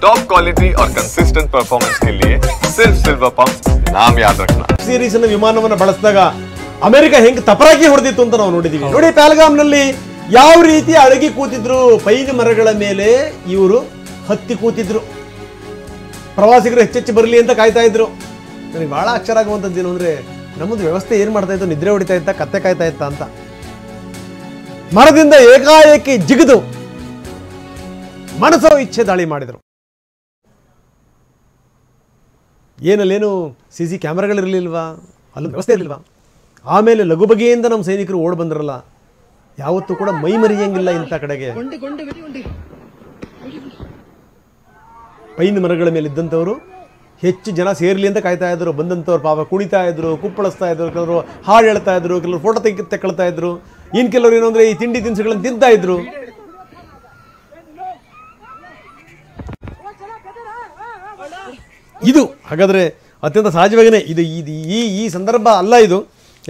Top quality और consistent performance के लिए सिर्फ सिल्वर पंप नाम याद रखना। सीरीಸ್ ವಿಮಾನವನ್ನು ಬಳಸಿದಾಗ ಅಮೆರಿಕ ಹೆಂಗ್ ತಪರಾಕಿ ಹೊಡೆದಿತ್ತು ಅಂತ ನಾವು ನೋಡಿದೀವಿ. ನೋಡಿ ಪಹಲ್ಗಾಮ್ ನಲ್ಲಿ ಯಾವ ರೀತಿ ಅಡಗಿ ಕೂತಿದ್ರು, ಪೈನ್ ಮರಗಳ ಮೇಲೆ ಇವರು ಹತ್ತಿ ಕೂತಿದ್ರು, ಪ್ರವಾಸಿಗರು ಹೆಚ್ಚೆಚ್ಚು ಬರಲಿ ಅಂತ ಕಾಯ್ತಾ ಇದ್ರು. ನನಗೆ ಬಹಳ ಆಶ್ಚರ್ಯ ಆಗುವಂಥದ್ದು ಏನು ಅಂದ್ರೆ ನಮ್ಮದು ವ್ಯವಸ್ಥೆ ಏನ್ ಮಾಡ್ತಾ ಇತ್ತು, ನಿದ್ರೆ ಹೊಡಿತಾ ಇತ್ತ, ಕತ್ತೆ ಕಾಯ್ತಾ ಇತ್ತ ಅಂತ. ಮರದಿಂದ ಏಕಾಏಕಿ ಜಿಗಿದು ಮನಸೋ ಇಚ್ಛೆ ದಾಳಿ ಮಾಡಿದರು. ಏನಲ್ಲೇನು CC ಕ್ಯಾಮ್ರಾಗಳಿರಲಿಲ್ವಾ, ಅಲ್ಲಿ ವ್ಯವಸ್ಥೆ ಇರಲಿಲ್ವಾ. ಆಮೇಲೆ ಲಘು ಬಗೆಯಿಂದ ನಮ್ಮ ಸೈನಿಕರು ಓಡ್ ಬಂದ್ರಲ್ಲ, ಯಾವತ್ತೂ ಕೂಡ ಮೈ ಮರಿಯಂಗಿಲ್ಲ ಇಂಥ ಕಡೆಗೆ. ಪೈನ್ ಮರಗಳ ಮೇಲೆ ಇದ್ದಂಥವರು ಹೆಚ್ಚು ಜನ ಸೇರ್ಲಿ ಅಂತ ಕಾಯ್ತಾ ಇದ್ರು. ಬಂದಂಥವ್ರು ಪಾಪ ಕುಣಿತಾ ಇದ್ರು, ಕುಪ್ಪಳಿಸ್ತಾ ಇದ್ರು, ಕೆಲವರು ಹಾಡು ಹೇಳ್ತಾ ಇದ್ರು, ಕೆಲವರು ಫೋಟೋ ತೆಕ್ಕೊಳ್ತಾ ಇದ್ರು, ಇನ್ನು ಕೆಲವರು ಏನು ಅಂದರೆ ಈ ತಿಂಡಿ ತಿನಿಸುಗಳನ್ನು ತಿಂತಾ ಇದ್ರು. ಇದು ಹಾಗಾದರೆ ಅತ್ಯಂತ ಸಹಜವಾಗಿಯೇ ಇದು ಈ ಸಂದರ್ಭ ಅಲ್ಲ ಇದು.